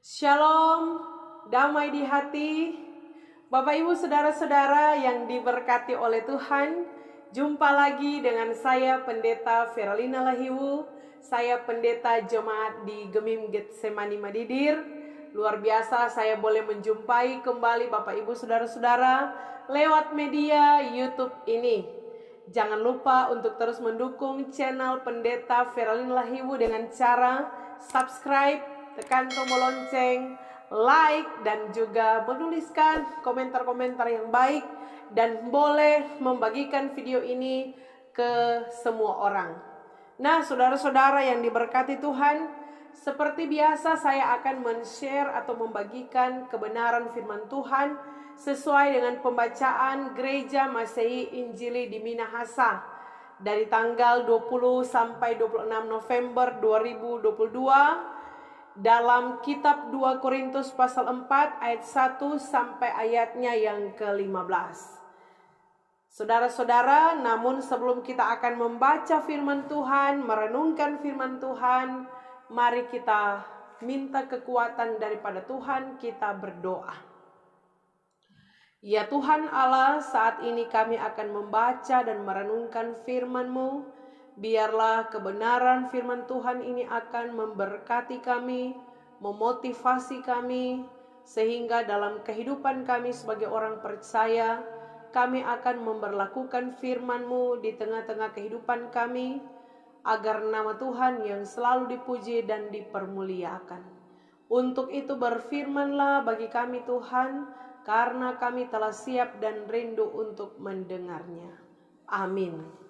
Shalom, damai di hati. Bapak Ibu saudara-saudara yang diberkati oleh Tuhan, jumpa lagi dengan saya Pendeta Veralina Lahiwu. Saya pendeta jemaat di Gemim Getsemani Madidir. Luar biasa saya boleh menjumpai kembali Bapak Ibu saudara-saudara lewat media YouTube ini. Jangan lupa untuk terus mendukung channel Pendeta Veralina Lahiwu dengan cara subscribe, tekan tombol lonceng, like, dan juga menuliskan komentar-komentar yang baik, dan boleh membagikan video ini ke semua orang. Nah, saudara-saudara yang diberkati Tuhan, seperti biasa saya akan men-share atau membagikan kebenaran firman Tuhan sesuai dengan pembacaan Gereja Masehi Injili di Minahasa dari tanggal 20 sampai 26 November 2022 dalam kitab 2 Korintus pasal 4 ayat 1 sampai ayatnya yang ke-15. Saudara-saudara, namun sebelum kita akan membaca firman Tuhan, merenungkan firman Tuhan, mari kita minta kekuatan daripada Tuhan, kita berdoa. Ya Tuhan Allah, saat ini kami akan membaca dan merenungkan firman-Mu. Biarlah kebenaran firman Tuhan ini akan memberkati kami, memotivasi kami, sehingga dalam kehidupan kami sebagai orang percaya, kami akan memberlakukan firman-Mu di tengah-tengah kehidupan kami, agar nama Tuhan yang selalu dipuji dan dipermuliakan. Untuk itu berfirmanlah bagi kami Tuhan, karena kami telah siap dan rindu untuk mendengarnya. Amin.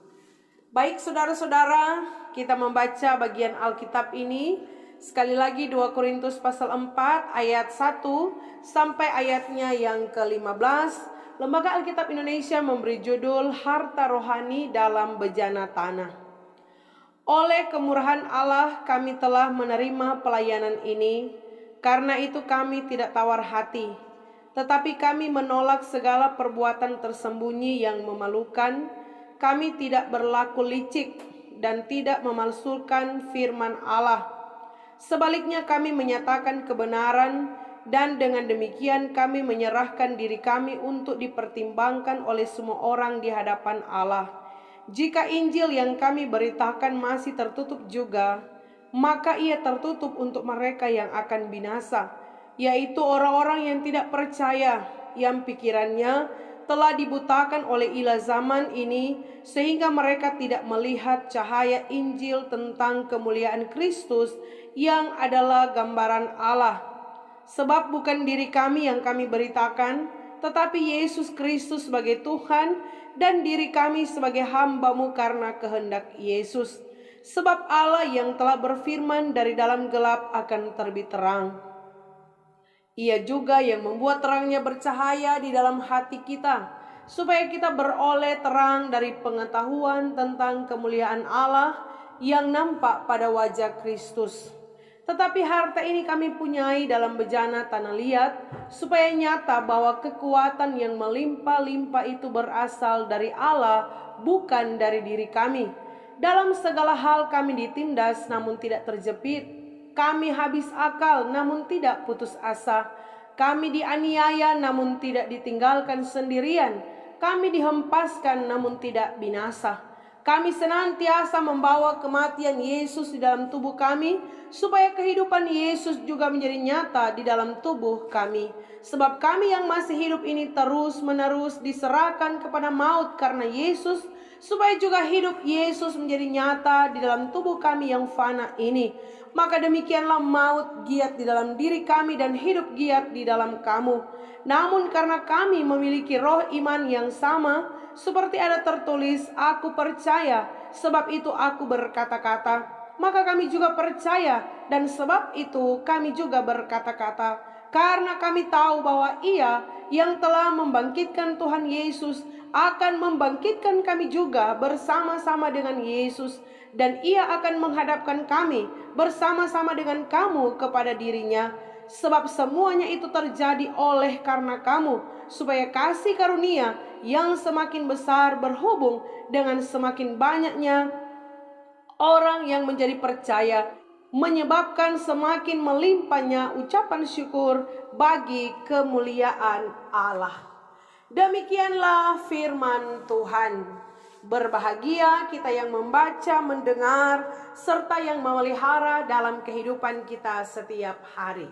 Baik saudara-saudara, kita membaca bagian Alkitab ini. Sekali lagi 2 Korintus pasal 4 ayat 1 sampai ayatnya yang ke-15. Lembaga Alkitab Indonesia memberi judul Harta Rohani dalam Bejana Tanah. Oleh kemurahan Allah kami telah menerima pelayanan ini. Karena itu kami tidak tawar hati, tetapi kami menolak segala perbuatan tersembunyi yang memalukan. Kami tidak berlaku licik dan tidak memalsukan firman Allah. Sebaliknya kami menyatakan kebenaran, dan dengan demikian kami menyerahkan diri kami untuk dipertimbangkan oleh semua orang di hadapan Allah. Jika Injil yang kami beritakan masih tertutup juga, maka ia tertutup untuk mereka yang akan binasa, yaitu orang-orang yang tidak percaya, yang pikirannya telah dibutakan oleh ilah zaman ini, sehingga mereka tidak melihat cahaya Injil tentang kemuliaan Kristus yang adalah gambaran Allah. Sebab bukan diri kami yang kami beritakan, tetapi Yesus Kristus sebagai Tuhan, dan diri kami sebagai hamba-Mu karena kehendak Yesus. Sebab Allah yang telah berfirman dari dalam gelap akan terbit terang. Ia juga yang membuat terangnya bercahaya di dalam hati kita, supaya kita beroleh terang dari pengetahuan tentang kemuliaan Allah yang nampak pada wajah Kristus. Tetapi harta ini kami punyai dalam bejana tanah liat, supaya nyata bahwa kekuatan yang melimpah-limpah itu berasal dari Allah, bukan dari diri kami. Dalam segala hal kami ditindas namun tidak terjepit. Kami habis akal namun tidak putus asa. Kami dianiaya namun tidak ditinggalkan sendirian. Kami dihempaskan namun tidak binasa. Kami senantiasa membawa kematian Yesus di dalam tubuh kami, supaya kehidupan Yesus juga menjadi nyata di dalam tubuh kami. Sebab kami yang masih hidup ini terus-menerus diserahkan kepada maut karena Yesus, supaya juga hidup Yesus menjadi nyata di dalam tubuh kami yang fana ini. Maka demikianlah maut giat di dalam diri kami dan hidup giat di dalam kamu. Namun karena kami memiliki roh iman yang sama, seperti ada tertulis, aku percaya, sebab itu aku berkata-kata. Maka kami juga percaya, dan sebab itu kami juga berkata-kata. Karena kami tahu bahwa Ia yang telah membangkitkan Tuhan Yesus akan membangkitkan kami juga bersama-sama dengan Yesus, dan Ia akan menghadapkan kami bersama-sama dengan kamu kepada dirinya. Sebab semuanya itu terjadi oleh karena kamu, supaya kasih karunia yang semakin besar berhubung dengan semakin banyaknya orang yang menjadi percaya. menyebabkan semakin melimpahnya ucapan syukur bagi kemuliaan Allah. Demikianlah firman Tuhan. Berbahagia kita yang membaca, mendengar, serta yang memelihara dalam kehidupan kita setiap hari.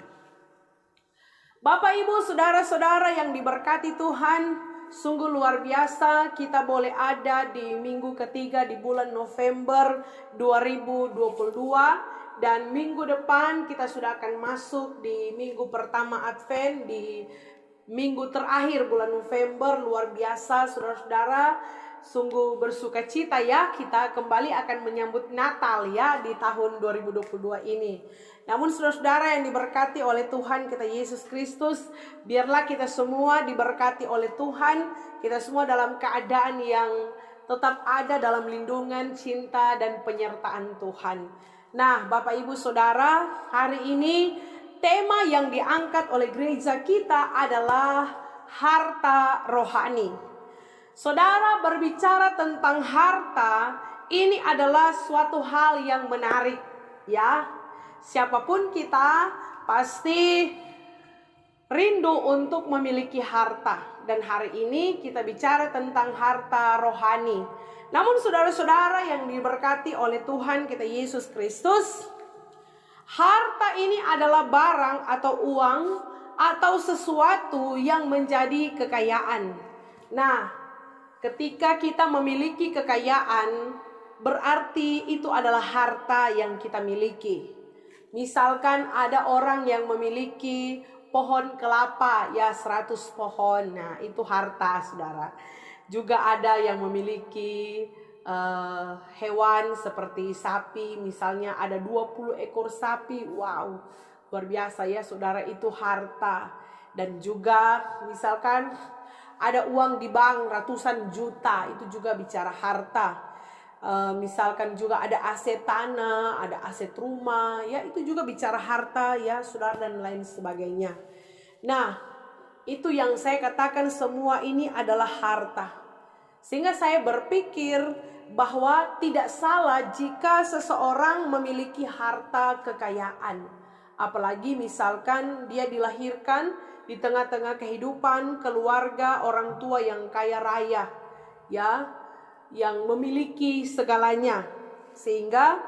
Bapak, Ibu, saudara-saudara yang diberkati Tuhan, sungguh luar biasa kita boleh ada di minggu ketiga di bulan November 2022. Dan minggu depan kita sudah akan masuk di minggu pertama Advent, di minggu terakhir bulan November. Luar biasa saudara-saudara, sungguh bersuka cita ya, kita kembali akan menyambut Natal ya di tahun 2022 ini. Namun saudara-saudara yang diberkati oleh Tuhan kita Yesus Kristus, biarlah kita semua diberkati oleh Tuhan, kita semua dalam keadaan yang tetap ada dalam lindungan, cinta, dan penyertaan Tuhan. Nah, Bapak Ibu Saudara, hari ini tema yang diangkat oleh gereja kita adalah harta rohani. Saudara, berbicara tentang harta, ini adalah suatu hal yang menarik ya. Siapapun kita pasti rindu untuk memiliki harta. Dan hari ini kita bicara tentang harta rohani. Namun saudara-saudara yang diberkati oleh Tuhan kita Yesus Kristus, harta ini adalah barang atau uang atau sesuatu yang menjadi kekayaan. Nah, ketika kita memiliki kekayaan, berarti itu adalah harta yang kita miliki. Misalkan ada orang yang memiliki pohon kelapa ya 100 pohon. Nah, itu harta saudara. Juga ada yang memiliki hewan seperti sapi, misalnya ada 20 ekor sapi. Wow, luar biasa ya saudara, itu harta. Dan juga misalkan ada uang di bank ratusan juta, itu juga bicara harta. Misalkan juga ada aset tanah, ada aset rumah, ya itu juga bicara harta ya saudara, dan lain sebagainya. Nah, itu yang saya katakan semua ini adalah harta. Sehingga saya berpikir bahwa tidak salah jika seseorang memiliki harta kekayaan. Apalagi misalkan dia dilahirkan di tengah-tengah kehidupan keluarga orang tua yang kaya raya, ya, yang memiliki segalanya. Sehingga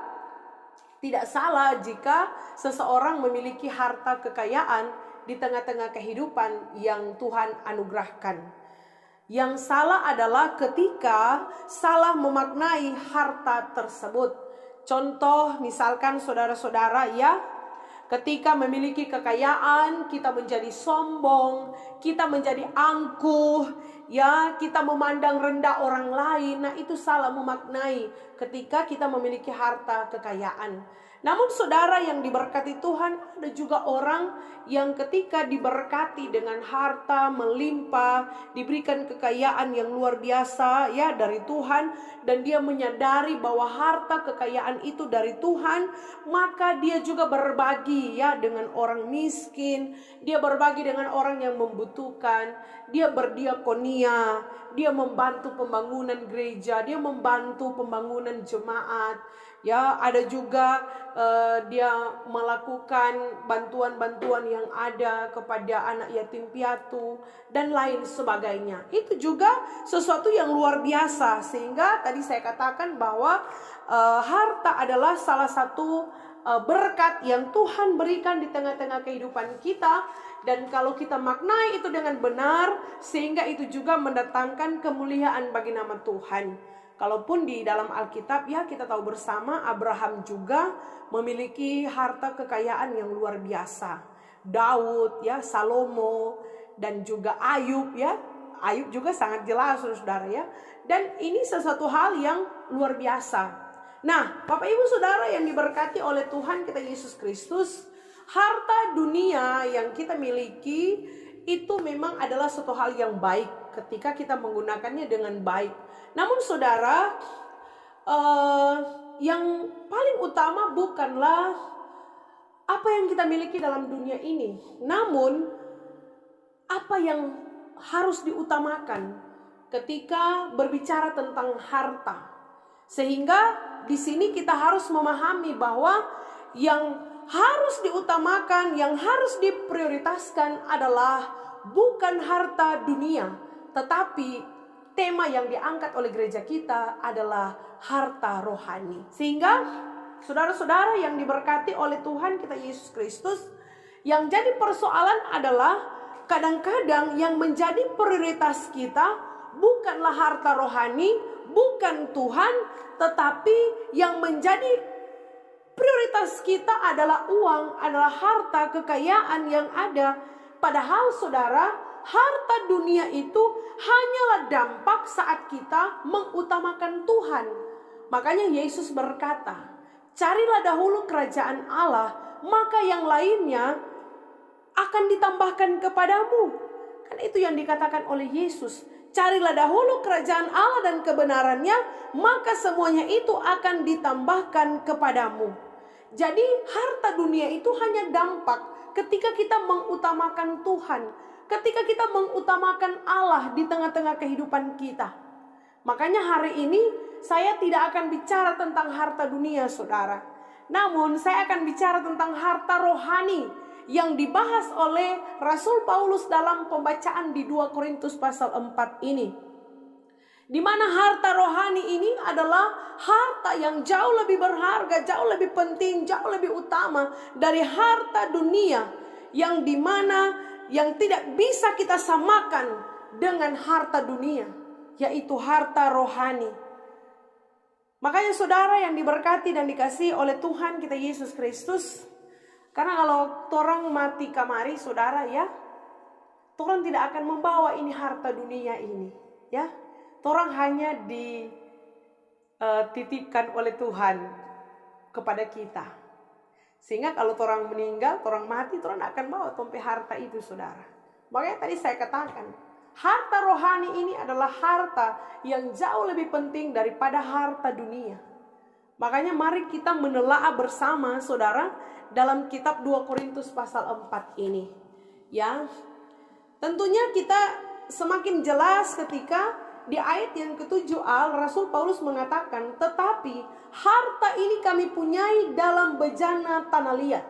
tidak salah jika seseorang memiliki harta kekayaan di tengah-tengah kehidupan yang Tuhan anugerahkan. Yang salah adalah ketika salah memaknai harta tersebut. Contoh misalkan saudara-saudara ya, ketika memiliki kekayaan kita menjadi sombong, kita menjadi angkuh, ya, kita memandang rendah orang lain. Nah, itu salah memaknai ketika kita memiliki harta kekayaan. Namun saudara yang diberkati Tuhan, ada juga orang yang ketika diberkati dengan harta melimpah, diberikan kekayaan yang luar biasa ya dari Tuhan, dan dia menyadari bahwa harta kekayaan itu dari Tuhan, maka dia juga berbagi ya dengan orang miskin, dia berbagi dengan orang yang membutuhkan, dia berdiakonia, dia membantu pembangunan gereja, dia membantu pembangunan jemaat. Ya, ada juga dia melakukan bantuan-bantuan yang ada kepada anak yatim piatu dan lain sebagainya. Itu juga sesuatu yang luar biasa. Sehingga tadi saya katakan bahwa harta adalah salah satu berkat yang Tuhan berikan di tengah-tengah kehidupan kita. Dan kalau kita maknai itu dengan benar, sehingga itu juga mendatangkan kemuliaan bagi nama Tuhan. Kalaupun di dalam Alkitab ya kita tahu bersama Abraham juga memiliki harta kekayaan yang luar biasa. Daud ya, Salomo, dan juga Ayub ya. Ayub juga sangat jelas saudara ya. Dan ini sesuatu hal yang luar biasa. Nah, Bapak Ibu Saudara yang diberkati oleh Tuhan kita Yesus Kristus, harta dunia yang kita miliki itu memang adalah suatu hal yang baik ketika kita menggunakannya dengan baik. Namun saudara, yang paling utama bukanlah apa yang kita miliki dalam dunia ini, namun apa yang harus diutamakan ketika berbicara tentang harta. Sehingga di sini kita harus memahami bahwa yang harus diutamakan, yang harus diprioritaskan adalah bukan harta dunia, tetapi tema yang diangkat oleh gereja kita adalah harta rohani. Sehingga saudara-saudara yang diberkati oleh Tuhan kita Yesus Kristus, yang jadi persoalan adalah kadang-kadang yang menjadi prioritas kita bukanlah harta rohani, bukan Tuhan, tetapi yang menjadi prioritas kita adalah uang, adalah harta, kekayaan yang ada. Padahal saudara, harta dunia itu hanyalah dampak saat kita mengutamakan Tuhan. Makanya Yesus berkata, carilah dahulu kerajaan Allah, maka yang lainnya akan ditambahkan kepadamu. Kan itu yang dikatakan oleh Yesus. Carilah dahulu kerajaan Allah dan kebenarannya, maka semuanya itu akan ditambahkan kepadamu. Jadi harta dunia itu hanya dampak ketika kita mengutamakan Tuhan, ketika kita mengutamakan Allah di tengah-tengah kehidupan kita. Makanya hari ini saya tidak akan bicara tentang harta dunia, saudara. Namun saya akan bicara tentang harta rohani yang dibahas oleh Rasul Paulus dalam pembacaan di 2 Korintus pasal 4 ini. Di mana harta rohani ini adalah harta yang jauh lebih berharga, jauh lebih penting, jauh lebih utama dari harta dunia, yang dimana yang tidak bisa kita samakan dengan harta dunia, yaitu harta rohani. Makanya saudara yang diberkati dan dikasihi oleh Tuhan kita Yesus Kristus, karena kalau torang mati kamari saudara ya, torang tidak akan membawa ini harta dunia ini ya. Torang hanya dititipkan oleh Tuhan kepada kita. Sehingga kalau torang meninggal, torang mati, torang akan bawa tompe harta itu saudara. Makanya tadi saya katakan, harta rohani ini adalah harta yang jauh lebih penting daripada harta dunia. Makanya mari kita menelaah bersama saudara dalam kitab 2 Korintus pasal 4 ini. Ya, tentunya kita semakin jelas ketika di ayat yang ke-7a Rasul Paulus mengatakan, tetapi harta ini kami punyai dalam bejana tanah liat.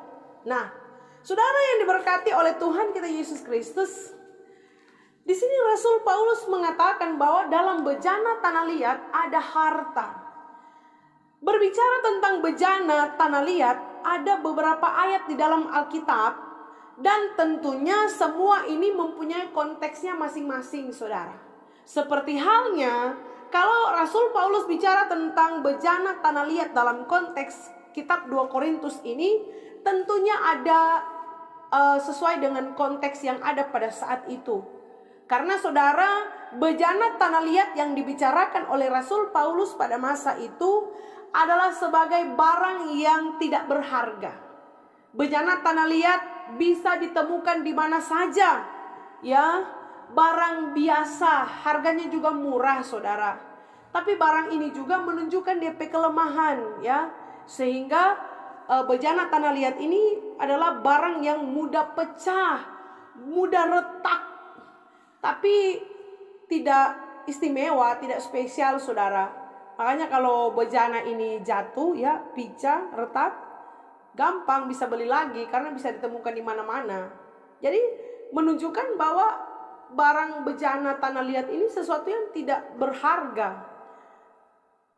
Nah, saudara yang diberkati oleh Tuhan kita Yesus Kristus, di sini Rasul Paulus mengatakan bahwa dalam bejana tanah liat ada harta. Berbicara tentang bejana tanah liat, ada beberapa ayat di dalam Alkitab, dan tentunya semua ini mempunyai konteksnya masing-masing saudara. Seperti halnya kalau Rasul Paulus bicara tentang bejana tanah liat dalam konteks kitab 2 Korintus ini, tentunya ada sesuai dengan konteks yang ada pada saat itu. Karena saudara, bejana tanah liat yang dibicarakan oleh Rasul Paulus pada masa itu adalah sebagai barang yang tidak berharga. Bejana tanah liat bisa ditemukan di mana saja, ya. Barang biasa, harganya juga murah saudara. Tapi barang ini juga menunjukkan DP kelemahan ya. Sehingga bejana tanah liat ini adalah barang yang mudah pecah, mudah retak. Tapi tidak istimewa, tidak spesial saudara. Makanya kalau bejana ini jatuh ya, pecah, retak, gampang bisa beli lagi karena bisa ditemukan di mana-mana. Jadi menunjukkan bahwa barang bejana tanah liat ini sesuatu yang tidak berharga.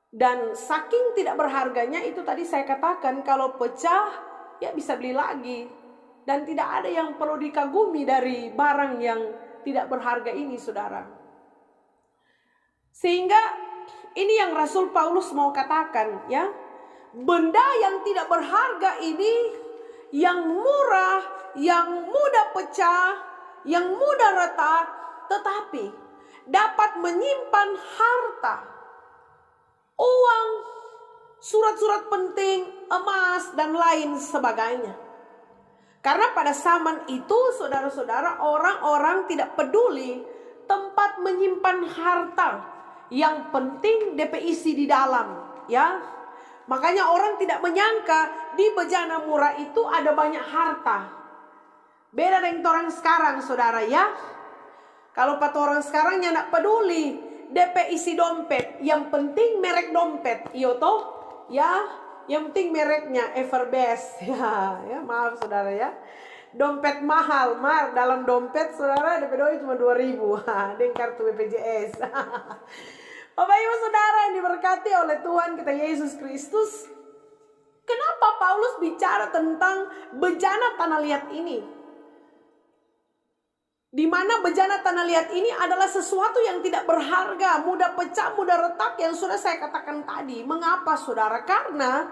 Dan saking tidak berharganya itu tadi saya katakan, kalau pecah ya bisa beli lagi. Dan tidak ada yang perlu dikagumi dari barang yang tidak berharga ini saudara. Sehingga ini yang Rasul Paulus mau katakan ya. Benda yang tidak berharga ini, yang murah, yang mudah pecah, yang mudah retak, tetapi dapat menyimpan harta, uang, surat-surat penting, emas, dan lain sebagainya. Karena pada zaman itu, saudara-saudara, orang-orang tidak peduli tempat menyimpan harta. Yang penting DP isi di dalam, ya. Makanya orang tidak menyangka di bejana murah itu ada banyak harta. Beda dengan orang sekarang saudara ya. Kalau pat orang sekarang yang nak peduli DP isi dompet, yang penting merek dompet, iyo toh ya. Yang penting mereknya Everbest. Ya, maaf saudara ya. Dompet mahal, dalam dompet saudara DP doi cuma 2.000 dengan kartu BPJS. Bapak Ibu saudara yang diberkati oleh Tuhan kita Yesus Kristus, kenapa Paulus bicara tentang bejana tanah liat ini? Di mana bejana tanah liat ini adalah sesuatu yang tidak berharga, mudah pecah, mudah retak, yang sudah saya katakan tadi. Mengapa saudara? Karena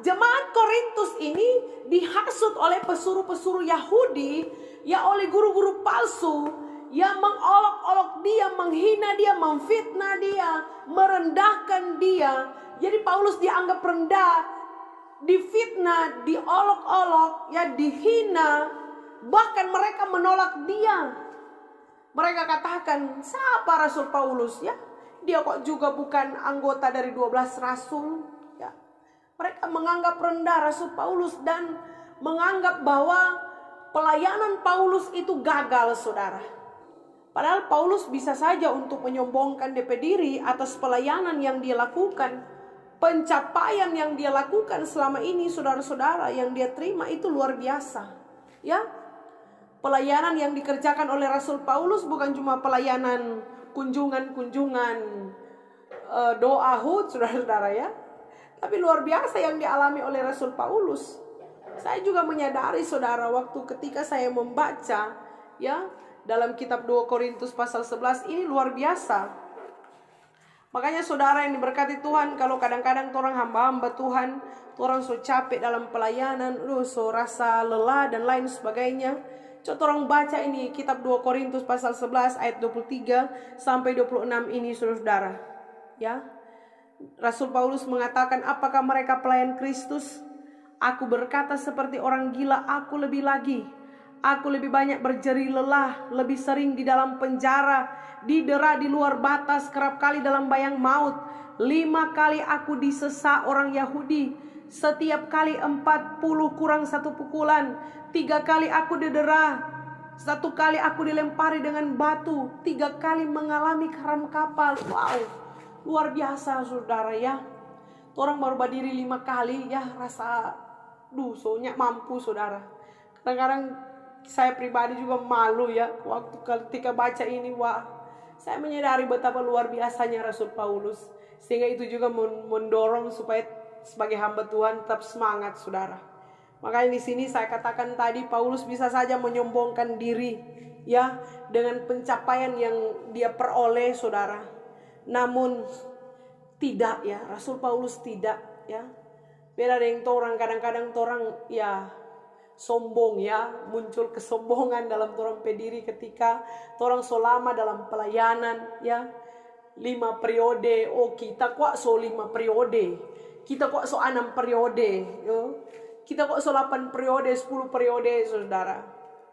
jemaat Korintus ini dihasut oleh pesuruh-pesuruh Yahudi, ya oleh guru-guru palsu yang mengolok-olok dia, menghina dia, memfitnah dia, merendahkan dia. Jadi Paulus dianggap rendah, difitnah, diolok-olok, ya dihina, bahkan mereka menolak dia. Mereka katakan, siapa Rasul Paulus ya? Dia kok juga bukan anggota dari 12 rasul ya. Mereka menganggap rendah Rasul Paulus dan menganggap bahwa pelayanan Paulus itu gagal saudara. Padahal Paulus bisa saja untuk menyombongkan DP diri atas pelayanan yang dia lakukan. Pencapaian yang dia lakukan selama ini saudara-saudara, yang dia terima itu luar biasa ya. Pelayanan yang dikerjakan oleh Rasul Paulus bukan cuma pelayanan kunjungan-kunjungan doa hud saudara-saudara ya, tapi luar biasa yang dialami oleh Rasul Paulus. Saya juga menyadari saudara, waktu ketika saya membaca ya dalam kitab 2 Korintus pasal 11 ini luar biasa. Makanya saudara yang diberkati Tuhan, kalau kadang-kadang orang hamba-hamba Tuhan, orang so capek dalam pelayanan, so rasa lelah dan lain sebagainya, coba orang baca ini kitab 2 Korintus pasal 11 ayat 23 sampai 26 ini saudara. Ya. Rasul Paulus mengatakan, apakah mereka pelayan Kristus? Aku berkata seperti orang gila, aku lebih lagi. Aku lebih banyak berjeri lelah, lebih sering di dalam penjara, didera di luar batas, kerap kali dalam bayang maut. 5 kali aku disesa orang Yahudi, setiap kali 40 kurang 1 pukulan. 3 kali aku didera, 1 kali aku dilempari dengan batu, 3 kali mengalami karam kapal. Wow, luar biasa saudara ya. Orang baru berdiri 5 kali ya, rasa soalnya mampu saudara. Kadang-kadang saya pribadi juga malu ya waktu ketika baca ini. Wah, saya menyadari betapa luar biasanya Rasul Paulus, sehingga itu juga mendorong supaya sebagai hamba Tuhan tetap semangat saudara. Makanya di sini saya katakan tadi, Paulus bisa saja menyombongkan diri ya dengan pencapaian yang dia peroleh saudara. Namun tidak ya, Rasul Paulus tidak ya. Beda dengan orang, kadang-kadang orang ya sombong ya, muncul kesombongan dalam orang pediri ketika orang selama dalam pelayanan ya. 5 periode, oh kita kok so 5 periode, kita kok so 6 periode ya. Kita kok so 8 periode, 10 periode saudara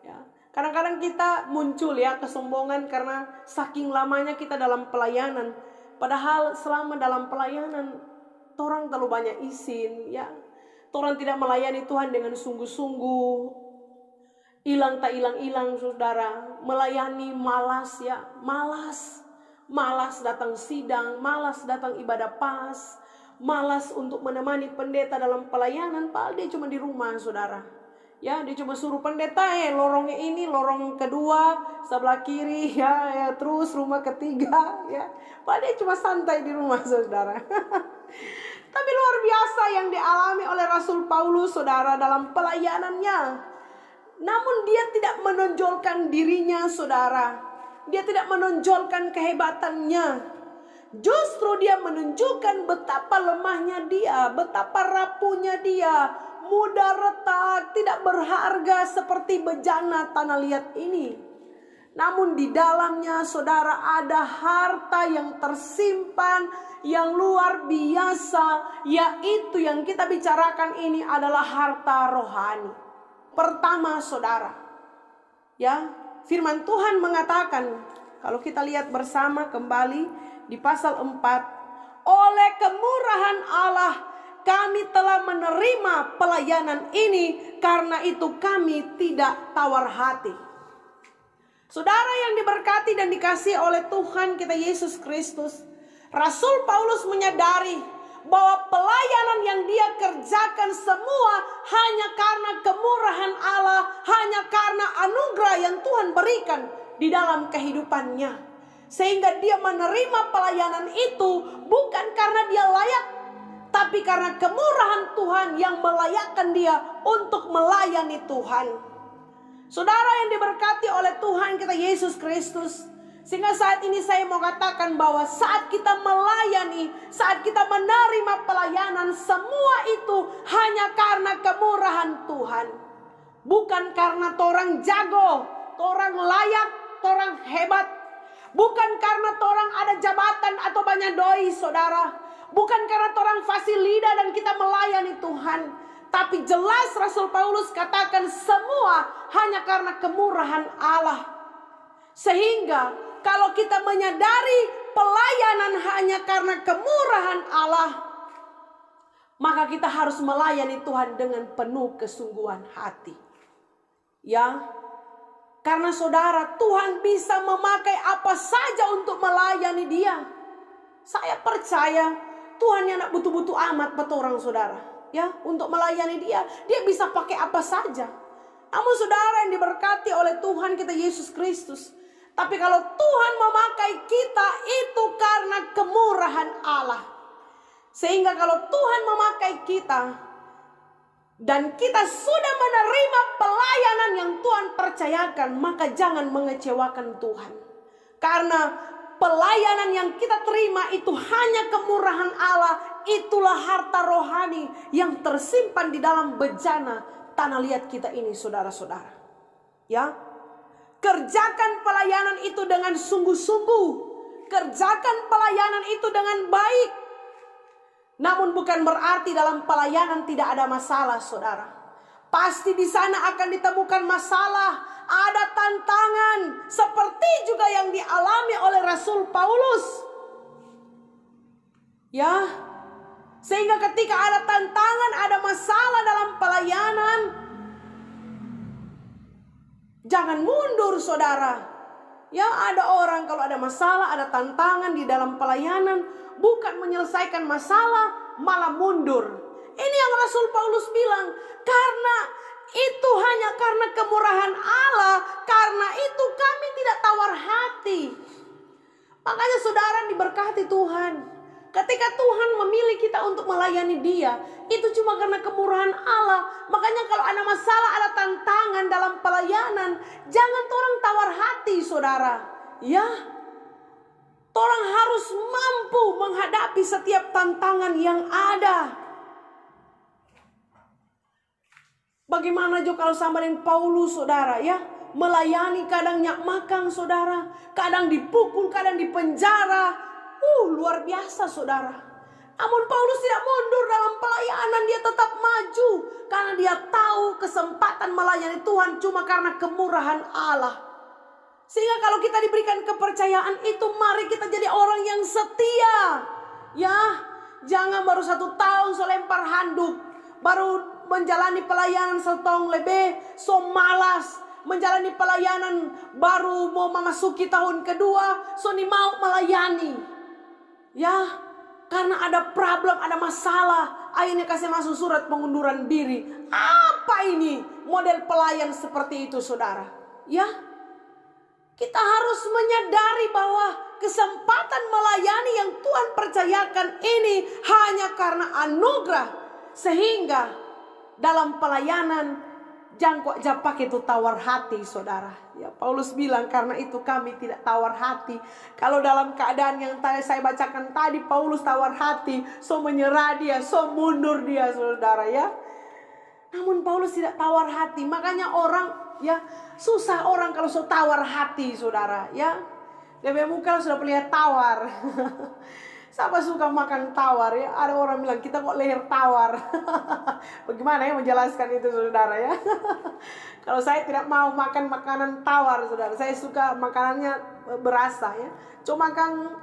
ya. Kadang-kadang kita muncul ya kesombongan karena saking lamanya kita dalam pelayanan. Padahal selama dalam pelayanan orang terlalu banyak izin ya. Orang tidak melayani Tuhan dengan sungguh-sungguh. Hilang tak hilang-hilang saudara. Melayani malas ya. Malas datang sidang, malas datang ibadah pas, malas untuk menemani pendeta dalam pelayanan. Padahal dia cuma di rumah saudara ya. Dia cuma suruh pendeta lorongnya ini, lorong kedua sebelah kiri ya, terus rumah ketiga ya. Padahal dia cuma santai di rumah saudara. Tapi luar biasa yang dialami oleh Rasul Paulus saudara dalam pelayanannya. Namun dia tidak menonjolkan dirinya saudara. Dia tidak menonjolkan kehebatannya. Justru dia menunjukkan betapa lemahnya dia, betapa rapuhnya dia, mudah retak, tidak berharga seperti bejana tanah liat ini. Namun di dalamnya saudara ada harta yang tersimpan yang luar biasa, yaitu yang kita bicarakan ini adalah harta rohani. Pertama saudara ya, firman Tuhan mengatakan, kalau kita lihat bersama kembali di pasal 4, oleh kemurahan Allah kami telah menerima pelayanan ini, karena itu kami tidak tawar hati. Saudara yang diberkati dan dikasihi oleh Tuhan kita Yesus Kristus, Rasul Paulus menyadari bahwa pelayanan yang dia kerjakan semua hanya karena kemurahan Allah, hanya karena anugerah yang Tuhan berikan di dalam kehidupannya. Sehingga dia menerima pelayanan itu bukan karena dia layak, tapi karena kemurahan Tuhan yang melayakkan dia untuk melayani Tuhan. Saudara yang diberkati oleh Tuhan kita Yesus Kristus, sehingga saat ini saya mau katakan bahwa saat kita melayani, saat kita menerima pelayanan, semua itu hanya karena kemurahan Tuhan. Bukan karena torang jago, torang layak, torang hebat. Bukan karena torang ada jabatan atau banyak doi, saudara. Bukan karena torang fasilida dan kita melayani Tuhan. Tapi jelas Rasul Paulus katakan semua hanya karena kemurahan Allah. Sehingga kalau kita menyadari pelayanan hanya karena kemurahan Allah, maka kita harus melayani Tuhan dengan penuh kesungguhan hati. Ya, karena saudara, Tuhan bisa memakai apa saja untuk melayani dia. Saya percaya Tuhan yang nak butuh-butuh amat betul orang saudara. Ya, untuk melayani dia, dia bisa pakai apa saja. Namun saudara yang diberkati oleh Tuhan kita Yesus Kristus, tapi kalau Tuhan memakai kita itu karena kemurahan Allah. Sehingga kalau Tuhan memakai kita dan kita sudah menerima pelayanan yang Tuhan percayakan, maka jangan mengecewakan Tuhan. Karena pelayanan yang kita terima itu hanya kemurahan Allah. Itulah harta rohani yang tersimpan di dalam bejana tanah liat kita ini, saudara-saudara. Ya, kerjakan pelayanan itu dengan sungguh-sungguh. Kerjakan pelayanan itu dengan baik. Namun bukan berarti dalam pelayanan tidak ada masalah, saudara. Pasti di sana akan ditemukan masalah, ada tantangan, seperti juga yang dialami oleh Rasul Paulus. Ya, sehingga ketika ada tantangan, ada masalah dalam pelayanan, jangan mundur, saudara. Ya, ada orang kalau ada masalah, ada tantangan di dalam pelayanan, bukan menyelesaikan masalah, malah mundur. Ini yang Rasul Paulus bilang, karena itu hanya karena kemurahan Allah, karena itu kami tidak tawar hati. Makanya saudara diberkati Tuhan. Ketika Tuhan memilih kita untuk melayani Dia, itu cuma karena kemurahan Allah. Makanya kalau ada masalah, ada tantangan dalam pelayanan, jangan orang tawar hati, saudara. Ya, orang harus mampu menghadapi setiap tantangan yang ada. Bagaimana juga kalau sama dengan Paulus, saudara, ya, melayani kadang nyak makan, saudara, kadang dipukul, kadang dipenjara. Luar biasa, saudara. Namun Paulus tidak mundur dalam pelayanan, dia tetap maju karena dia tahu kesempatan melayani Tuhan cuma karena kemurahan Allah. Sehingga kalau kita diberikan kepercayaan itu, mari kita jadi orang yang setia. Ya, jangan baru 1 tahun selempar handuk, baru menjalani pelayanan setahun lebih, so malas. Menjalani pelayanan baru mau memasuki tahun kedua, so ni mau melayani. Ya, karena ada problem, ada masalah, akhirnya kasih masuk surat pengunduran diri. Apa ini model pelayan seperti itu, saudara? Ya, kita harus menyadari bahwa kesempatan melayani yang Tuhan percayakan ini hanya karena anugerah. Sehingga dalam pelayanan jangan kok pakai itu tawar hati, saudara. Ya, Paulus bilang karena itu kami tidak tawar hati. Kalau dalam keadaan yang saya bacakan tadi, Paulus tawar hati, so menyerah dia, so mundur dia, saudara, ya. Namun Paulus tidak tawar hati. Makanya orang, ya, susah orang kalau so tawar hati, saudara, ya. Lebih muka sudah pelihara tawar. Siapa suka makan tawar, ya? Ada orang bilang kita kok leher tawar. Bagaimana ya menjelaskan itu, saudara, ya? Kalau saya tidak mau makan makanan tawar, saudara. Saya suka makanannya berasa, ya. Cuma makan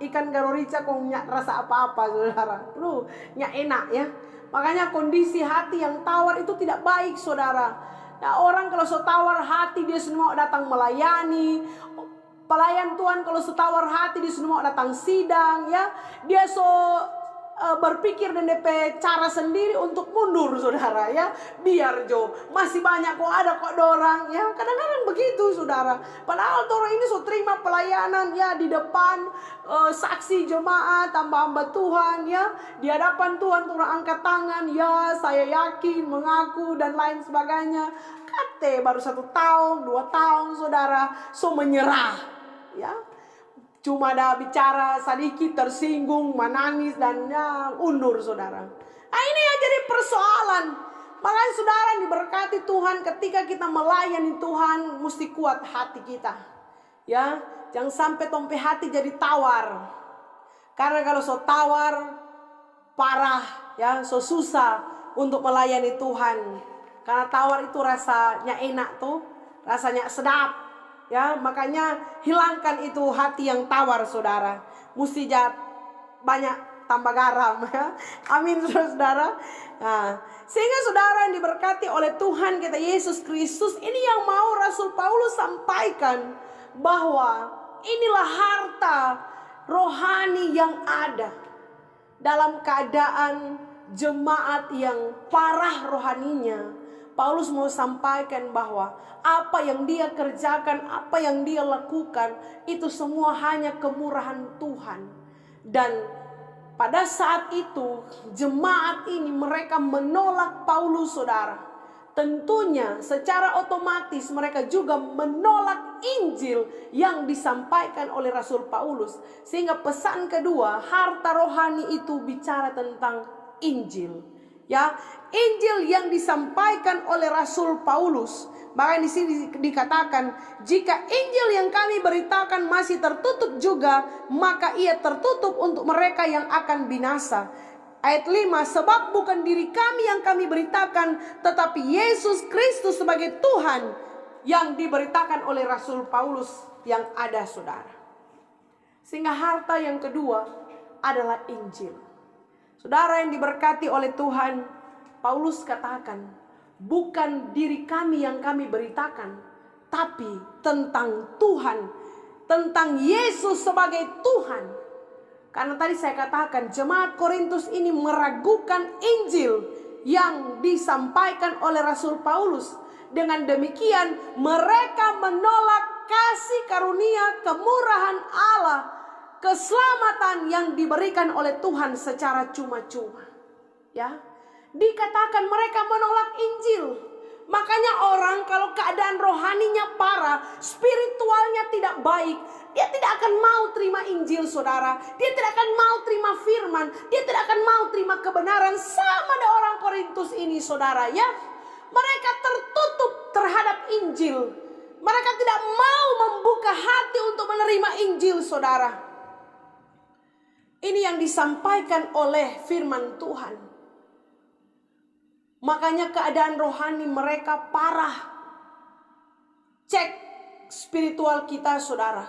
ikan garorica kok nyak rasa apa-apa, saudara. Nyak enak, ya. Makanya kondisi hati yang tawar itu tidak baik, saudara. Nah, orang kalau so tawar hati dia semua datang melayani. Pelayan Tuhan kalau setawar hati dia semua datang sidang, ya. Dia berpikir dan DP cara sendiri untuk mundur, saudara ya. Biar Jo, masih banyak kok, ada kok dorang ya. Kadang-kadang begitu, saudara. Padahal dorang ini so terima pelayanan ya di depan saksi jemaat, hamba-hamba Tuhan ya. Di hadapan Tuhan orang angkat tangan ya, saya yakin, mengaku dan lain sebagainya. Kate baru 1 tahun, 2 tahun, saudara, so menyerah ya. Cuma ada bicara sedikit, tersinggung, menangis, dan ya, undur, saudara. Nah, ini yang jadi persoalan. Makanya saudara diberkati Tuhan, ketika kita melayani Tuhan, mesti kuat hati kita. Ya, jangan sampai tompe hati jadi tawar. Karena kalau so tawar, parah, ya, so susah untuk melayani Tuhan. Karena tawar itu rasanya enak tuh, rasanya sedap. Ya, makanya hilangkan itu hati yang tawar, saudara. Mesti banyak tambah garam ya. Amin, saudara. Nah, sehingga saudara yang diberkati oleh Tuhan kita Yesus Kristus, ini yang mau Rasul Paulus sampaikan, bahwa inilah harta rohani yang ada dalam keadaan jemaat yang parah rohaninya. Paulus mau sampaikan bahwa apa yang dia kerjakan, apa yang dia lakukan, itu semua hanya kemurahan Tuhan. Dan pada saat itu jemaat ini mereka menolak Paulus, saudara. Tentunya secara otomatis mereka juga menolak Injil yang disampaikan oleh Rasul Paulus. Sehingga pesan kedua, harta rohani itu bicara tentang Injil. Ya, Injil yang disampaikan oleh Rasul Paulus. Maka di sini dikatakan, jika Injil yang kami beritakan masih tertutup juga, maka ia tertutup untuk mereka yang akan binasa. Ayat 5, sebab bukan diri kami yang kami beritakan, tetapi Yesus Kristus sebagai Tuhan yang diberitakan oleh Rasul Paulus yang ada, saudara. Sehingga harta yang kedua adalah Injil. Saudara yang diberkati oleh Tuhan, Paulus katakan, bukan diri kami yang kami beritakan, tapi tentang Tuhan, tentang Yesus sebagai Tuhan. Karena tadi saya katakan, jemaat Korintus ini meragukan Injil yang disampaikan oleh Rasul Paulus. Dengan demikian, mereka menolak kasih karunia kemurahan Allah, keselamatan yang diberikan oleh Tuhan secara cuma-cuma. Ya, dikatakan mereka menolak Injil. Makanya orang kalau keadaan rohaninya parah, spiritualnya tidak baik, dia tidak akan mau terima Injil, saudara. Dia tidak akan mau terima firman, dia tidak akan mau terima kebenaran. Sama ada orang Korintus ini, saudara ya. Mereka tertutup terhadap Injil. Mereka tidak mau membuka hati untuk menerima Injil, saudara. Ini yang disampaikan oleh firman Tuhan. Makanya keadaan rohani mereka parah. Cek spiritual kita, saudara.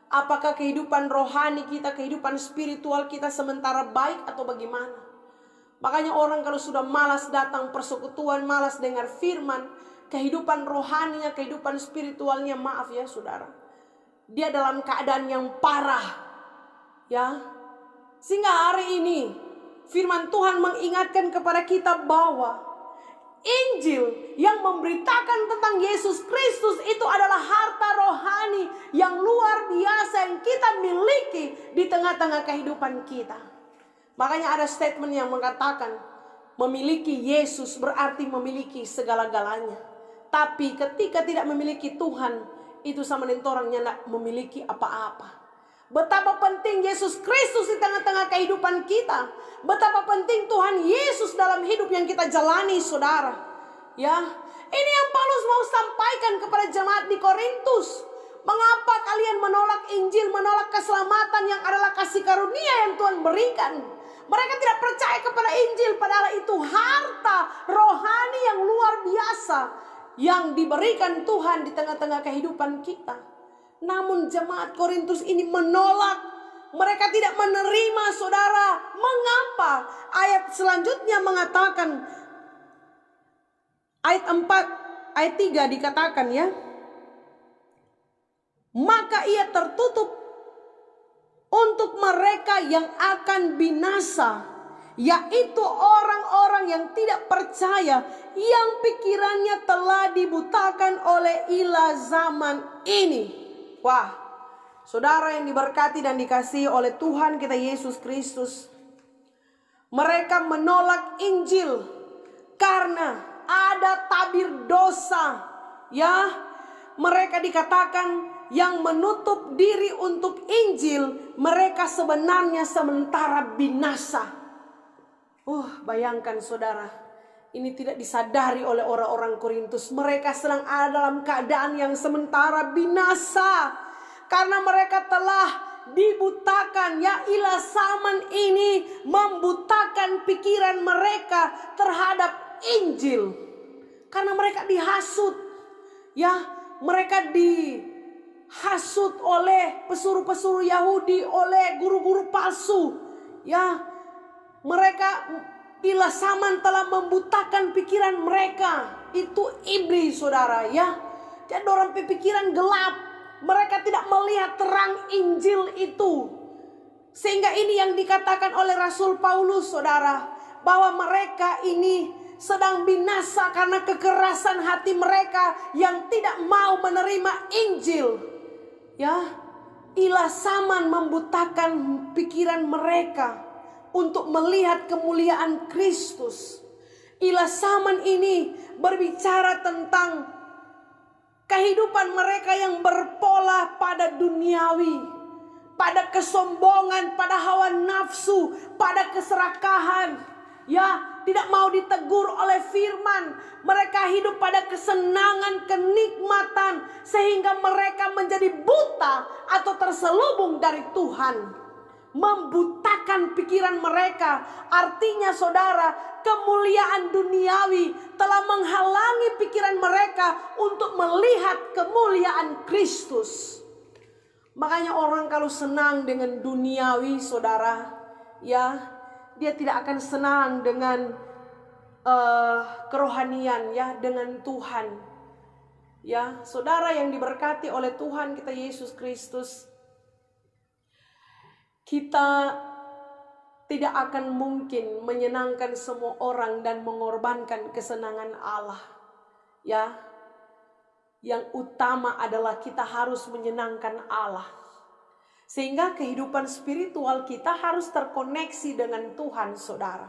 Apakah kehidupan rohani kita, kehidupan spiritual kita sementara baik atau bagaimana? Makanya orang kalau sudah malas datang persekutuan, malas dengar firman, kehidupan rohaninya, kehidupan spiritualnya, maaf ya saudara, dia dalam keadaan yang parah. Ya, sehingga hari ini firman Tuhan mengingatkan kepada kita bahwa Injil yang memberitakan tentang Yesus Kristus itu adalah harta rohani yang luar biasa yang kita miliki di tengah-tengah kehidupan kita. Makanya ada statement yang mengatakan, memiliki Yesus berarti memiliki segala-galanya. Tapi ketika tidak memiliki Tuhan, itu sama dengan orang yang tidak memiliki apa-apa. Betapa penting Yesus Kristus di tengah-tengah kehidupan kita. Betapa penting Tuhan Yesus dalam hidup yang kita jalani, saudara. Ya, ini yang Paulus mau sampaikan kepada jemaat di Korintus. Mengapa kalian menolak Injil, menolak keselamatan yang adalah kasih karunia yang Tuhan berikan? Mereka tidak percaya kepada Injil, padahal itu harta rohani yang luar biasa yang diberikan Tuhan di tengah-tengah kehidupan kita. Namun jemaat Korintus ini menolak. Mereka tidak menerima, saudara. Mengapa? Ayat selanjutnya mengatakan, ayat 4, ayat 3 dikatakan ya, maka ia tertutup untuk mereka yang akan binasa, yaitu orang-orang yang tidak percaya, yang pikirannya telah dibutakan oleh ilah zaman ini. Wah, saudara yang diberkati dan dikasihi oleh Tuhan kita Yesus Kristus, mereka menolak Injil karena ada tabir dosa. Ya, mereka dikatakan yang menutup diri untuk Injil, mereka sebenarnya sementara binasa. Bayangkan saudara, ini tidak disadari oleh orang-orang Korintus. Mereka sedang ada dalam keadaan yang sementara binasa, karena mereka telah dibutakan. Ya, ilah zaman ini membutakan pikiran mereka terhadap Injil, karena mereka dihasut. Ya, mereka dihasut oleh pesuruh-pesuruh Yahudi, oleh guru-guru palsu. Ya, mereka, ilah zaman telah membutakan pikiran mereka. Itu iblis, saudara, ya. Jadi orang pikiran gelap. Mereka tidak melihat terang Injil itu. Sehingga ini yang dikatakan oleh Rasul Paulus, saudara, bahwa mereka ini sedang binasa karena kekerasan hati mereka yang tidak mau menerima Injil. Ya, ilah zaman membutakan pikiran mereka untuk melihat kemuliaan Kristus. Ilah zaman ini berbicara tentang kehidupan mereka yang berpola pada duniawi, pada kesombongan, pada hawa nafsu, pada keserakahan. Ya, tidak mau ditegur oleh firman. Mereka hidup pada kesenangan, kenikmatan, sehingga mereka menjadi buta atau terselubung dari Tuhan. Membutakan pikiran mereka. Artinya saudara, kemuliaan duniawi telah menghalangi pikiran mereka untuk melihat kemuliaan Kristus. Makanya orang kalau senang dengan duniawi, saudara, ya, dia tidak akan senang dengan kerohanian, ya, dengan Tuhan. Ya, saudara yang diberkati oleh Tuhan kita Yesus Kristus, kita tidak akan mungkin menyenangkan semua orang dan mengorbankan kesenangan Allah. Ya, yang utama adalah kita harus menyenangkan Allah. Sehingga kehidupan spiritual kita harus terkoneksi dengan Tuhan, saudara.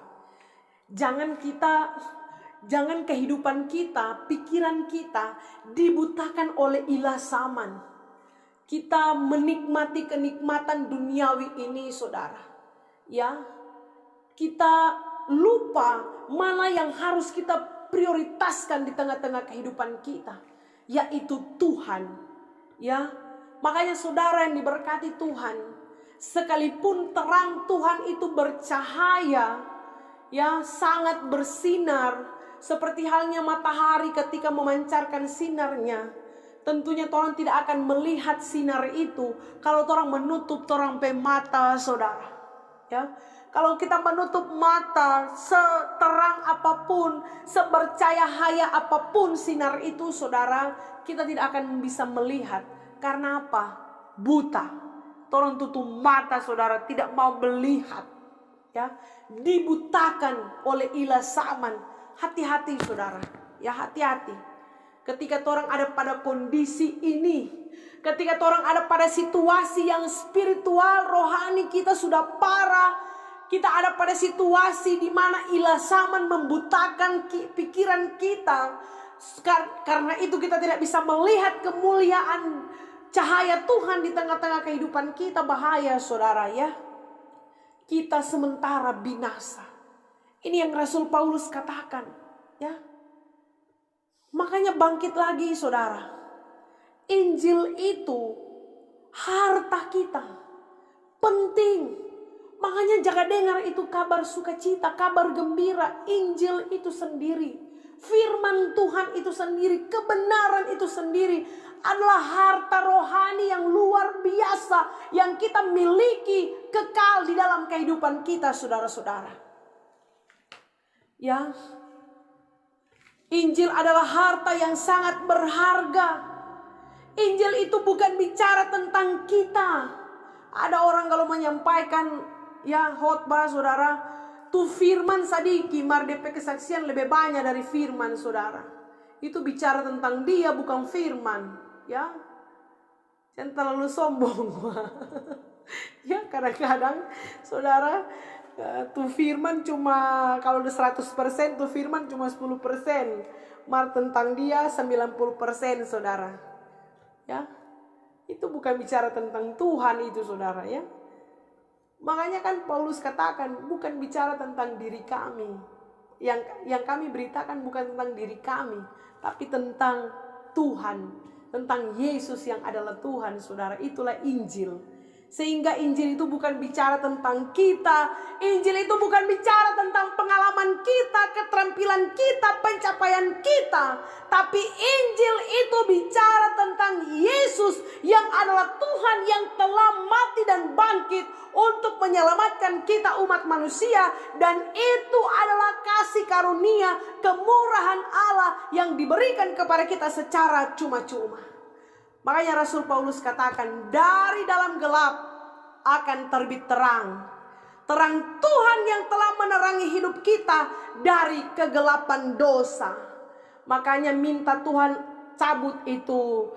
Jangan kehidupan kita, pikiran kita dibutakan oleh ilah zaman. Kita menikmati kenikmatan duniawi ini, saudara. Ya, kita lupa mana yang harus kita prioritaskan di tengah-tengah kehidupan kita, yaitu Tuhan. Ya, makanya saudara yang diberkati Tuhan, sekalipun terang Tuhan itu bercahaya, ya, sangat bersinar, seperti halnya matahari ketika memancarkan sinarnya, tentunya orang tidak akan melihat sinar itu kalau orang menutup orang mata, saudara. Ya, kalau kita menutup mata, seterang apapun, sebercahaya apapun sinar itu, saudara, kita tidak akan bisa melihat. Karena apa? Buta. Orang tutup mata, saudara, tidak mau melihat. Ya, dibutakan oleh ilah zaman. Hati-hati, saudara. Ya, hati-hati. Ketika orang ada pada kondisi ini, ketika orang ada pada situasi yang spiritual, rohani kita sudah parah, kita ada pada situasi di mana ilah zaman membutakan pikiran kita. Karena itu kita tidak bisa melihat kemuliaan cahaya Tuhan di tengah-tengah kehidupan kita. Bahaya, saudara, ya. Kita sementara binasa. Ini yang Rasul Paulus katakan, ya. Makanya bangkit lagi, saudara. Injil itu harta kita, penting. Makanya jaga dengar itu kabar sukacita, kabar gembira. Injil itu sendiri, firman Tuhan itu sendiri, kebenaran itu sendiri adalah harta rohani yang luar biasa yang kita miliki kekal di dalam kehidupan kita, saudara-saudara. Ya, Injil adalah harta yang sangat berharga. Injil itu bukan bicara tentang kita Ada orang kalau menyampaikan ya khotbah saudara, tuh firman sadiki mar DP kesaksian lebih banyak dari firman saudara. Itu bicara tentang dia bukan firman, ya. Jangan terlalu sombong. Ya kadang-kadang saudara tuh firman cuma kalau udah 100% tuh firman cuma 10%. Mar tentang dia 90% saudara. Ya. Itu bukan bicara tentang Tuhan itu saudara ya. Makanya kan Paulus katakan bukan bicara tentang diri kami. Yang kami beritakan bukan tentang diri kami, tapi tentang Tuhan, tentang Yesus yang adalah Tuhan saudara. Itulah Injil. Sehingga Injil itu bukan bicara tentang kita. Injil itu bukan bicara tentang pengalaman kita, keterampilan kita, pencapaian kita. Tapi Injil itu bicara tentang Yesus yang adalah Tuhan yang telah mati dan bangkit untuk menyelamatkan kita umat manusia. Dan itu adalah kasih karunia, kemurahan Allah yang diberikan kepada kita secara cuma-cuma. Makanya Rasul Paulus katakan, dari dalam gelap akan terbit terang. Terang Tuhan yang telah menerangi hidup kita dari kegelapan dosa. Makanya minta Tuhan cabut itu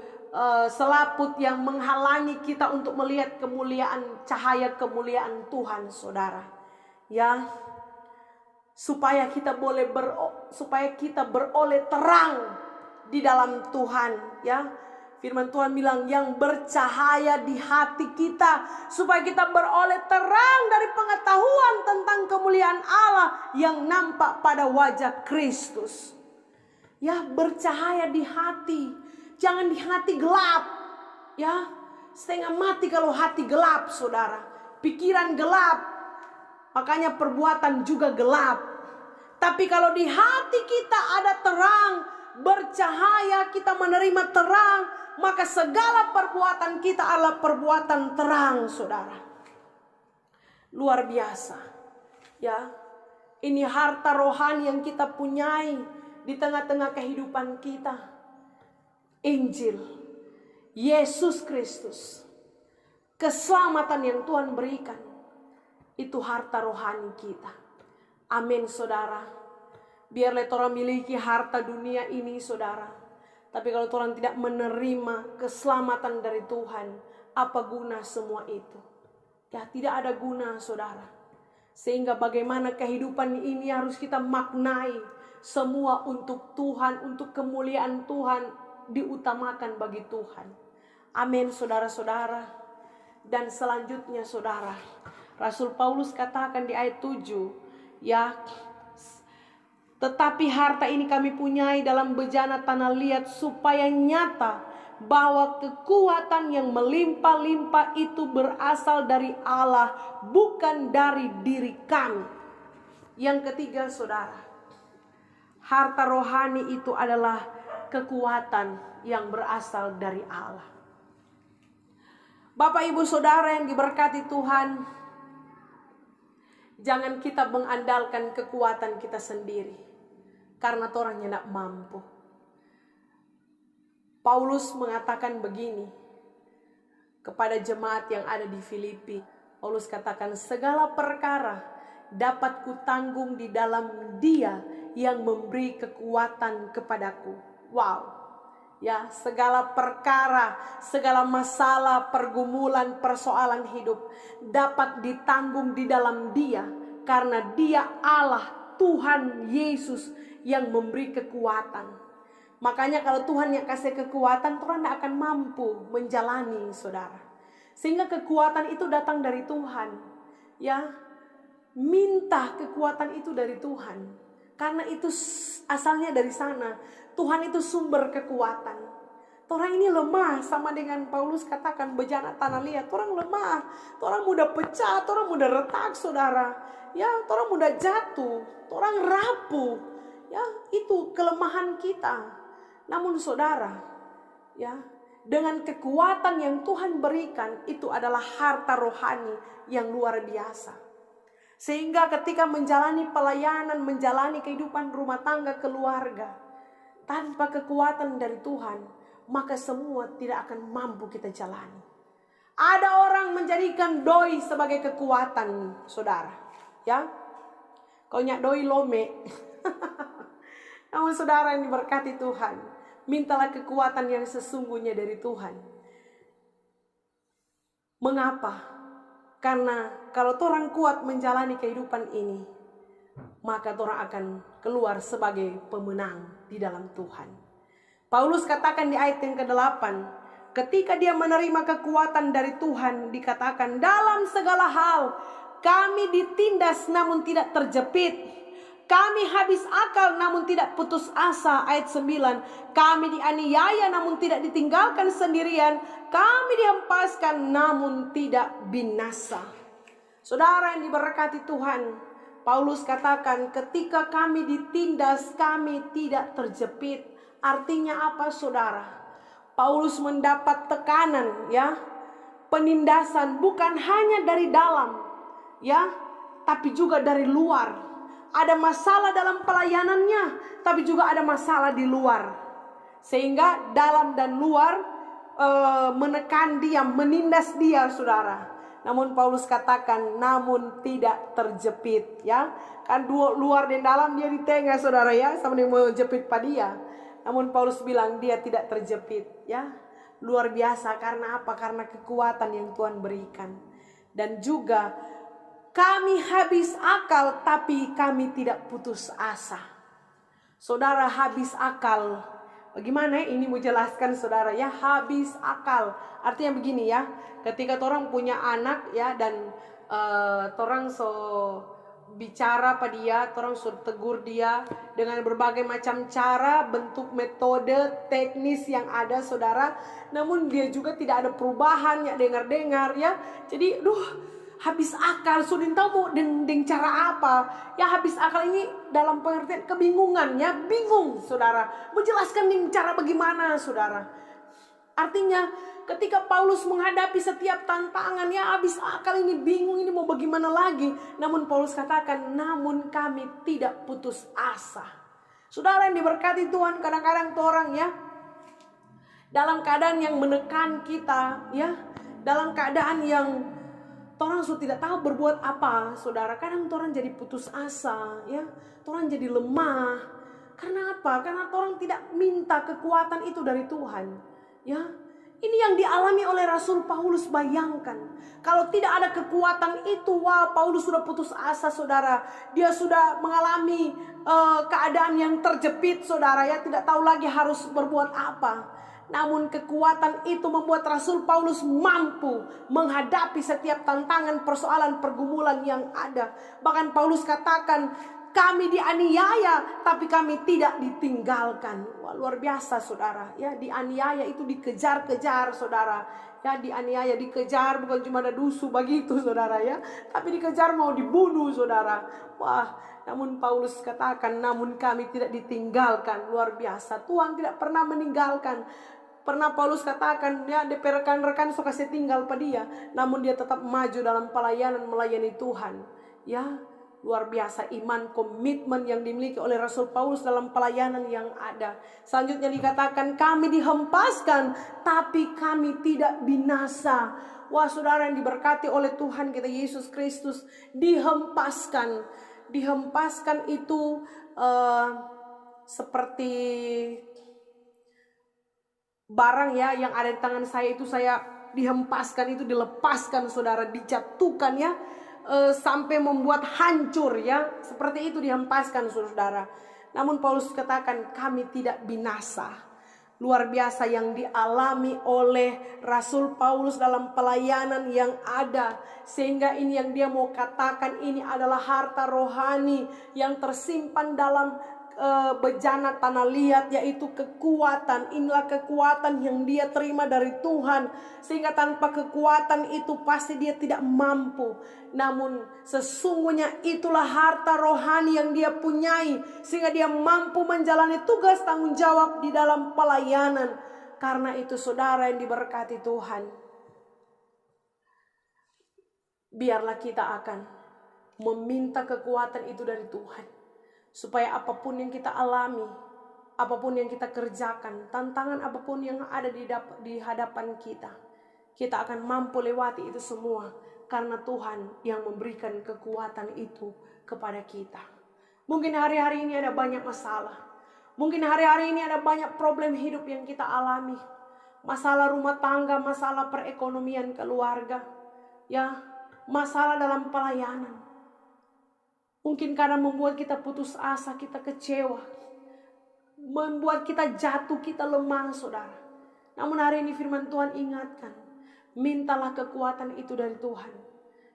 selaput yang menghalangi kita untuk melihat kemuliaan, cahaya kemuliaan Tuhan saudara. Ya, supaya kita beroleh terang di dalam Tuhan ya. Firman Tuhan bilang yang bercahaya di hati kita, supaya kita beroleh terang dari pengetahuan tentang kemuliaan Allah yang nampak pada wajah Kristus. Ya, bercahaya di hati, jangan di hati gelap. Ya, setengah mati kalau hati gelap saudara. Pikiran gelap, makanya perbuatan juga gelap. Tapi kalau di hati kita ada terang, bercahaya, kita menerima terang, maka segala perbuatan kita adalah perbuatan terang saudara. Luar biasa ya. Ini harta rohani yang kita punyai di tengah-tengah kehidupan kita. Injil Yesus Kristus, keselamatan yang Tuhan berikan, itu harta rohani kita. Amin saudara. Biarlah orang miliki harta dunia ini saudara, tapi kalau orang tidak menerima keselamatan dari Tuhan, apa guna semua itu? Ya tidak ada guna saudara. Sehingga bagaimana kehidupan ini harus kita maknai, semua untuk Tuhan, untuk kemuliaan Tuhan, diutamakan bagi Tuhan. Amin saudara-saudara. Dan selanjutnya saudara, Rasul Paulus katakan di ayat 7 ya, tetapi harta ini kami punyai dalam bejana tanah liat, supaya nyata bahwa kekuatan yang melimpah-limpah itu berasal dari Allah, bukan dari diri kami. Yang ketiga saudara, harta rohani itu adalah kekuatan yang berasal dari Allah. Bapak ibu saudara yang diberkati Tuhan, jangan kita mengandalkan kekuatan kita sendiri, karena orangnya tidak mampu. Paulus mengatakan begini kepada jemaat yang ada di Filipi. Paulus katakan, segala perkara dapat kutanggung di dalam Dia yang memberi kekuatan kepadaku. Wow. Ya, segala perkara, segala masalah, pergumulan, persoalan hidup dapat ditanggung di dalam Dia, karena Dia Allah, Tuhan Yesus yang memberi kekuatan. Makanya kalau Tuhan yang kasih kekuatan, Tuhan tidak akan mampu menjalani saudara. Sehingga kekuatan itu datang dari Tuhan. Ya, minta kekuatan itu dari Tuhan, karena itu asalnya dari sana. Tuhan itu sumber kekuatan. Orang ini lemah, sama dengan Paulus katakan bejana tanah liat. Orang lemah, orang mudah pecah, orang mudah retak saudara. Ya, orang mudah jatuh, orang rapuh. Ya, itu kelemahan kita. Namun saudara, ya, dengan kekuatan yang Tuhan berikan, itu adalah harta rohani yang luar biasa. Sehingga ketika menjalani pelayanan, menjalani kehidupan rumah tangga, keluarga, tanpa kekuatan dari Tuhan, maka semua tidak akan mampu kita jalani. Ada orang menjadikan doi sebagai kekuatan, saudara. Ya, kau nyak doi lome. Namun saudara yang diberkati Tuhan, mintalah kekuatan yang sesungguhnya dari Tuhan. Mengapa? Karena kalau orang kuat menjalani kehidupan ini, maka orang akan keluar sebagai pemenang di dalam Tuhan. Paulus katakan di ayat yang ke-8, ketika dia menerima kekuatan dari Tuhan, dikatakan dalam segala hal kami ditindas namun tidak terjepit. Kami habis akal namun tidak putus asa. Ayat 9, kami dianiaya namun tidak ditinggalkan sendirian. Kami dihempaskan namun tidak binasa. Saudara yang diberkati Tuhan, Paulus katakan ketika kami ditindas kami tidak terjepit. Artinya apa saudara? Paulus mendapat tekanan ya, penindasan bukan hanya dari dalam ya, tapi juga dari luar. Ada masalah dalam pelayanannya, tapi juga ada masalah di luar. Sehingga dalam dan luar menekan dia, menindas dia saudara. Namun Paulus katakan namun tidak terjepit ya. Kan dua luar dan dalam dia di tengah saudara ya, sama yang mau jepit pada dia. Namun Paulus bilang dia tidak terjepit ya. Luar biasa karena apa? Karena kekuatan yang Tuhan berikan. Dan juga kami habis akal tapi kami tidak putus asa. Saudara habis akal. Bagaimana ini mau jelaskan saudara ya, habis akal. Artinya begini ya. Ketika orang punya anak ya dan orang bicara pada dia, orang suruh tegur dia dengan berbagai macam cara, bentuk, metode, teknis yang ada saudara. Namun dia juga tidak ada perubahan ya, dengar-dengar ya. Jadi habis akal, sudah tahu mau dengan cara apa. Ya habis akal ini dalam pengertian kebingungan ya, bingung saudara. Menjelaskan dengan cara bagaimana saudara. Artinya ketika Paulus menghadapi setiap tantangan ya habis akal ini, bingung ini mau bagaimana lagi. Namun Paulus katakan namun kami tidak putus asa. Saudara yang diberkati Tuhan, kadang-kadang orang ya dalam keadaan yang menekan kita ya, dalam keadaan yang orang sudah tidak tahu berbuat apa saudara. Kadang orang jadi putus asa ya, orang jadi lemah. Karena apa? Karena orang tidak minta kekuatan itu dari Tuhan ya. Ini yang dialami oleh Rasul Paulus. Bayangkan kalau tidak ada kekuatan itu, wah Paulus sudah putus asa saudara. Dia sudah mengalami keadaan yang terjepit saudara ya, tidak tahu lagi harus berbuat apa. Namun kekuatan itu membuat Rasul Paulus mampu menghadapi setiap tantangan, persoalan, pergumulan yang ada. Bahkan Paulus katakan kami dianiaya tapi kami tidak ditinggalkan. Wah, luar biasa saudara ya, dianiaya itu dikejar-kejar saudara ya, dianiaya dikejar, bukan cuma ada dusu begitu saudara ya, tapi dikejar mau dibunuh saudara. Wah, namun Paulus katakan namun kami tidak ditinggalkan. Luar biasa, Tuhan tidak pernah meninggalkan. Pernah Paulus katakan ya, rekan-rekan suka saya tinggal pada dia, namun dia tetap maju dalam pelayanan, melayani Tuhan ya. Luar biasa iman, komitmen yang dimiliki oleh Rasul Paulus dalam pelayanan yang ada. Selanjutnya dikatakan kami dihempaskan tapi kami tidak binasa. Wah saudara yang diberkati oleh Tuhan kita Yesus Kristus, dihempaskan. Dihempaskan itu seperti barang ya yang ada di tangan saya itu, saya dihempaskan itu, dilepaskan saudara, dijatuhkan ya, sampai membuat hancur ya, seperti itu dihempaskan saudara. Namun Paulus katakan kami tidak binasa. Luar biasa yang dialami oleh Rasul Paulus dalam pelayanan yang ada. Sehingga ini yang dia mau katakan, ini adalah harta rohani yang tersimpan dalam bejana tanah liat, yaitu kekuatan. Inilah kekuatan yang dia terima dari Tuhan, sehingga tanpa kekuatan itu pasti dia tidak mampu. Namun sesungguhnya itulah harta rohani yang dia punyai, sehingga dia mampu menjalani tugas tanggung jawab di dalam pelayanan. Karena itu saudara yang diberkati Tuhan, biarlah kita akan meminta kekuatan itu dari Tuhan. Supaya apapun yang kita alami, apapun yang kita kerjakan, tantangan apapun yang ada di hadapan kita, kita akan mampu lewati itu semua karena Tuhan yang memberikan kekuatan itu kepada kita. Mungkin hari-hari ini ada banyak masalah. Mungkin hari-hari ini ada banyak problem hidup yang kita alami. Masalah rumah tangga, masalah perekonomian keluarga, ya, masalah dalam pelayanan. Mungkin kadang membuat kita putus asa, kita kecewa, membuat kita jatuh, kita lemah, saudara. Namun hari ini firman Tuhan ingatkan, mintalah kekuatan itu dari Tuhan.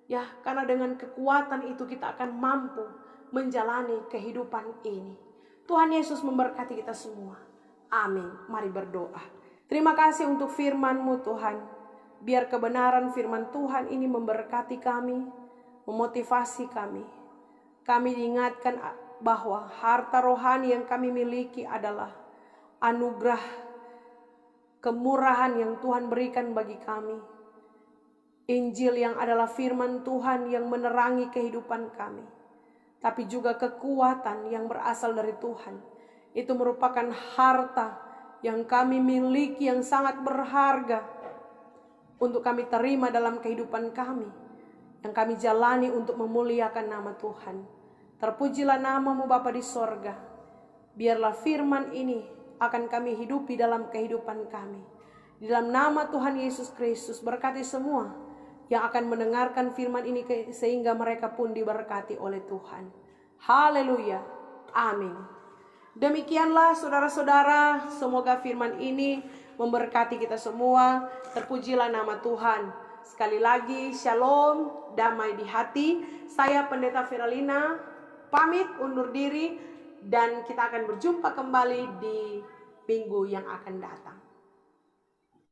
Ya, karena dengan kekuatan itu kita akan mampu menjalani kehidupan ini. Tuhan Yesus memberkati kita semua. Amin. Mari berdoa. Terima kasih untuk firman-Mu Tuhan. Biar kebenaran firman Tuhan ini memberkati kami, memotivasi kami. Kami diingatkan bahwa harta rohani yang kami miliki adalah anugerah kemurahan yang Tuhan berikan bagi kami. Injil yang adalah firman Tuhan yang menerangi kehidupan kami. Tapi juga kekuatan yang berasal dari Tuhan. Itu merupakan harta yang kami miliki yang sangat berharga untuk kami terima dalam kehidupan kami, yang kami jalani untuk memuliakan nama Tuhan. Terpujilah nama-Mu Bapa di sorga. Biarlah firman ini akan kami hidupi dalam kehidupan kami. Di dalam nama Tuhan Yesus Kristus, berkati semua yang akan mendengarkan firman ini sehingga mereka pun diberkati oleh Tuhan. Haleluya. Amin. Demikianlah saudara-saudara, semoga firman ini memberkati kita semua. Terpujilah nama Tuhan. Sekali lagi, shalom, damai di hati. Saya Pendeta Viralina, pamit undur diri dan kita akan berjumpa kembali di minggu yang akan datang.